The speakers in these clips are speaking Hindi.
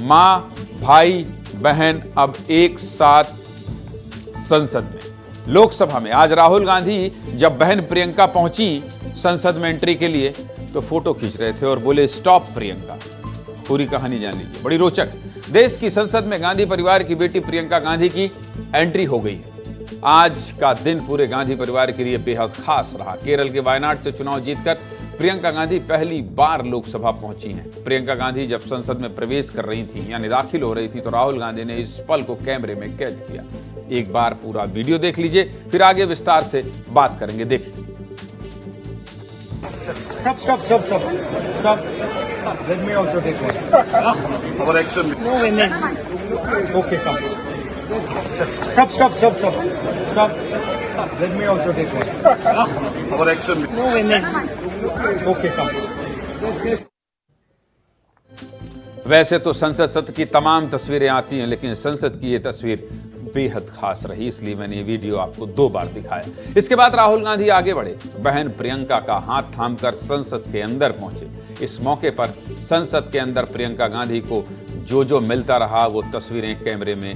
मां, भाई, बहन अब एक साथ संसद में। लोकसभा में आज राहुल गांधी जब बहन प्रियंका पहुंची संसद में एंट्री के लिए तो फोटो खींच रहे थे और बोले स्टॉप प्रियंका। पूरी कहानी जान लीजिए, बड़ी रोचक। देश की संसद में गांधी परिवार की बेटी प्रियंका गांधी की एंट्री हो गई है। आज का दिन पूरे गांधी परिवार के लिए बेहद खास रहा। केरल के वायनाड से चुनाव जीतकर प्रियंका गांधी पहली बार लोकसभा पहुंची हैं। प्रियंका गांधी जब संसद में प्रवेश कर रही थी यानी दाखिल हो रही थी तो राहुल गांधी ने इस पल को कैमरे में कैद किया। एक बार पूरा वीडियो देख लीजिए, फिर आगे विस्तार से बात करेंगे। देखिए। Let me also take one. Our action. No winning. Okay, come. Stop. Let me also take one. Our action. No winning. Okay, come. वैसे तो संसद सत्र की तमाम तस्वीरें आती हैं, लेकिन संसद की ये तस्वीर बेहद खास रही, इसलिए मैंने ये वीडियो आपको 2 बार दिखाया। इसके बाद राहुल गांधी आगे बढ़े, बहन प्रियंका का हाथ थामकर संसद के अंदर पहुंचे। इस मौके पर संसद के अंदर प्रियंका गांधी को जो मिलता रहा वो तस्वीरें कैमरे में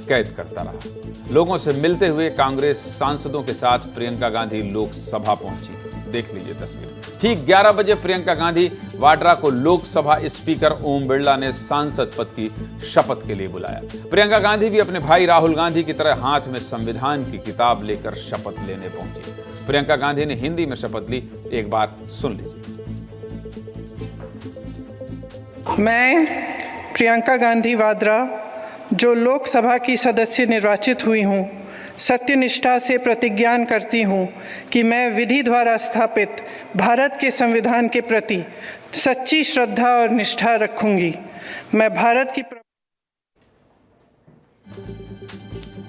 कैद करता रहा। लोगों से मिलते हुए कांग्रेस सांसदों के साथ प्रियंका गांधी लोकसभा पहुंची। देख लीजिए तस्वीर। ठीक 11 बजे प्रियंका गांधी वाड्रा को लोकसभा स्पीकर ओम बिरला ने सांसद पद की शपथ के लिए बुलाया। प्रियंका गांधी भी अपने भाई राहुल गांधी की तरह हाथ में संविधान की किताब लेकर शपथ लेने पहुंची। प्रियंका गांधी ने हिंदी में शपथ ली, एक बार सुन लीजिए। मैं प्रियंका गांधी वाड्रा, जो लोकसभा की सदस्य निर्वाचित हुई हूँ, सत्यनिष्ठा से प्रतिज्ञा करती हूँ कि मैं विधि द्वारा स्थापित भारत के संविधान के प्रति सच्ची श्रद्धा और निष्ठा रखूंगी। मैं भारत की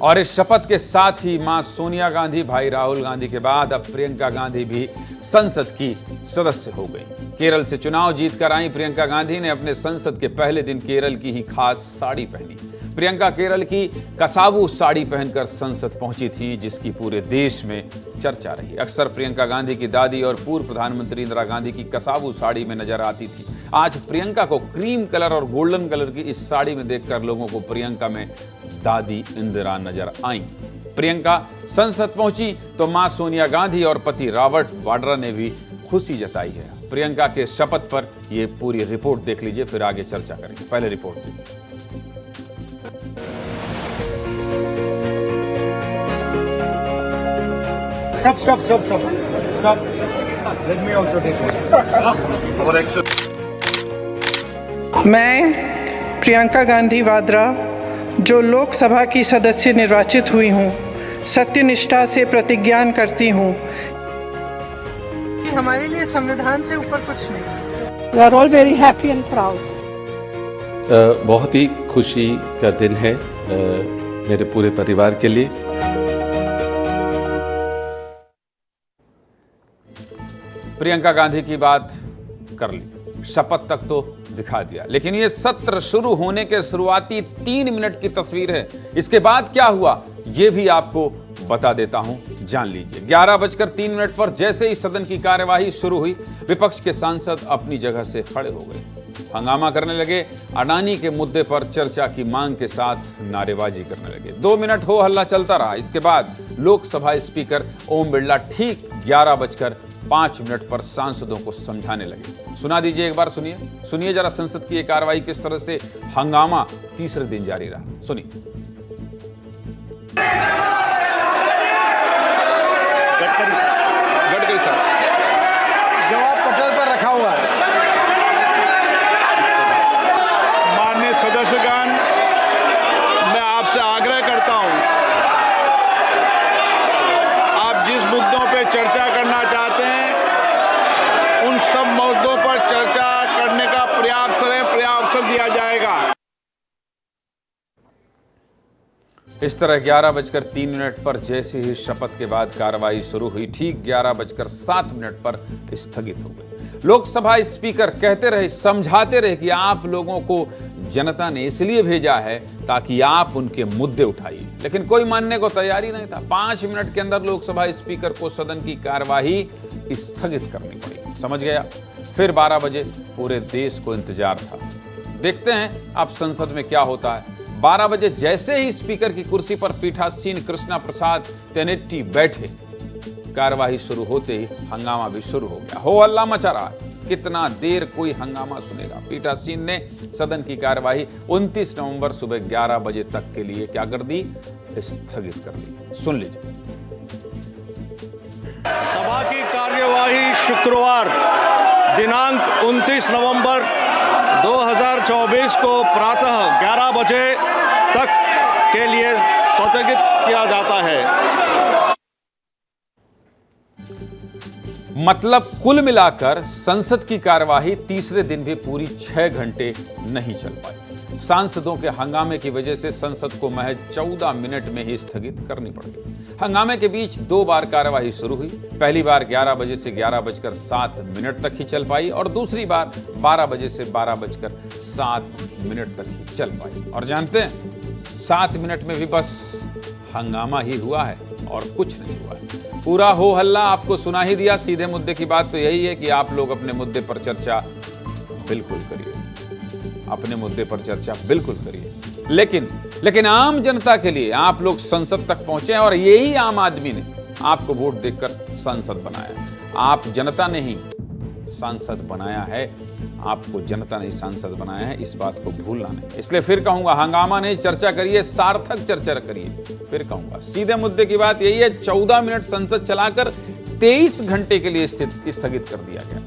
और इस शपथ के साथ ही मां सोनिया गांधी, भाई राहुल गांधी के बाद अब प्रियंका गांधी भी संसद की सदस्य हो गई। केरल से चुनाव जीतकर आई प्रियंका गांधी ने अपने संसद के पहले दिन केरल की ही खास साड़ी पहनी। प्रियंका केरल की कसाबू साड़ी पहनकर संसद पहुंची थी, जिसकी पूरे देश में चर्चा रही। अक्सर प्रियंका गांधी की दादी और पूर्व प्रधानमंत्री इंदिरा गांधी की कसाबू साड़ी में नजर आती थी। आज प्रियंका को क्रीम कलर और गोल्डन कलर की इस साड़ी में देखकर लोगों को प्रियंका में दादी इंदिरा नजर आई। प्रियंका संसद पहुंची तो मां सोनिया गांधी और पति रॉबर्ट वाड्रा ने भी खुशी जताई है। प्रियंका के शपथ पर यह पूरी रिपोर्ट देख लीजिए, फिर आगे चर्चा करेंगे। पहले रिपोर्ट देखिए। Stop. Let me also take one. Our action. मैं प्रियंका गांधी वाड्रा, जो लोकसभा की सदस्य निर्वाचित हुई हूँ, सत्यनिष्ठा से प्रतिज्ञा करती हूँ कि हमारे लिए संविधान से ऊपर कुछ नहीं। We are all very happy and proud. बहुत ही खुशी का दिन है मेरे पूरे परिवार के लिए। प्रियंका गांधी की बात कर ली, शपथ तक तो दिखा दिया, लेकिन ये सत्र शुरू होने के शुरुआती 3 मिनट की तस्वीर है। इसके बाद क्या हुआ ये भी आपको बता देता हूं, जान लीजिए। 11:03 पर जैसे ही सदन की कार्यवाही शुरू हुई, विपक्ष के सांसद अपनी जगह से खड़े हो गए, हंगामा करने लगे। अडानी के मुद्दे पर चर्चा की मांग के साथ नारेबाजी करने लगे। 2 मिनट हो हल्ला चलता रहा। इसके बाद लोकसभा स्पीकर ओम बिरला ठीक 11:05 पर सांसदों को समझाने लगे। सुना दीजिए, एक बार सुनिए जरा संसद की ये कार्रवाई किस तरह से हंगामा तीसरे दिन जारी रहा। सुनिए। गडकरी साहब, जवाब पटल पर रखा हुआ है। माननीय सदस्यगण, मैं आपसे आग्रह करता हूं, आप जिस मुद्दों पे चर्चा करना चाहते हैं उन सब मुद्दों पर चर्चा करने का पर्याप्त अवसर दिया जाएगा। इस तरह 11:03 पर जैसे ही शपथ के बाद कार्रवाई शुरू हुई, ठीक 11:07 पर स्थगित हो गई। लोकसभा स्पीकर कहते रहे, समझाते रहे कि आप लोगों को जनता ने इसलिए भेजा है ताकि आप उनके मुद्दे उठाइए, लेकिन कोई मानने को तैयार ही नहीं था। 5 मिनट के अंदर लोकसभा स्पीकर को सदन की कार्यवाही स्थगित करनी पड़ी। समझ गया। फिर 12 बजे पूरे देश को इंतजार था। देखते हैं अब संसद में क्या होता है। 12 बजे जैसे ही स्पीकर की कुर्सी पर पीठासीन कृष्णा प्रसाद तेनेट्टी बैठे, कार्यवाही शुरू होते ही हंगामा भी शुरू हो गया। हो हल्ला मचा रहा है। कितना देर कोई हंगामा सुनेगा। पीठासीन ने सदन की कार्यवाही 29 नवंबर सुबह 11 बजे तक के लिए क्या कर दी, स्थगित कर दी। सुन लीजिए। सभा की कार्यवाही शुक्रवार दिनांक 29 नवंबर 2024 को प्रातः 11 बजे तक के लिए स्थगित किया जाता है। मतलब कुल मिलाकर संसद की कार्यवाही तीसरे दिन भी पूरी 6 घंटे नहीं चल पाई। सांसदों के हंगामे की वजह से संसद को महज 14 मिनट में ही स्थगित करनी पड़ गई। हंगामे के बीच 2 बार कार्यवाही शुरू हुई। पहली बार 11 बजे से 11:07 तक ही चल पाई और दूसरी बार 12 बजे से 12:07 तक ही चल पाई। और जानते हैं, 7 मिनट में भी बस हंगामा ही हुआ है और कुछ नहीं हुआ है। पूरा हो हल्ला आपको सुना ही दिया। सीधे मुद्दे की बात तो यही है कि आप लोग अपने मुद्दे पर चर्चा बिल्कुल करिए, अपने मुद्दे पर चर्चा बिल्कुल करिए। लेकिन आम जनता के लिए आप लोग संसद तक पहुंचे और यही आम आदमी ने आपको वोट देकर सांसद बनाया। आप जनता ने ही सांसद बनाया है, आपको जनता ने सांसद बनाया है, इस बात को भूलना नहीं। इसलिए फिर कहूंगा, हंगामा नहीं, चर्चा करिए, सार्थक चर्चा करिए। फिर कहूंगा, सीधे मुद्दे की बात यही है, 14 मिनट संसद चलाकर 23 घंटे के लिए स्थगित कर दिया गया।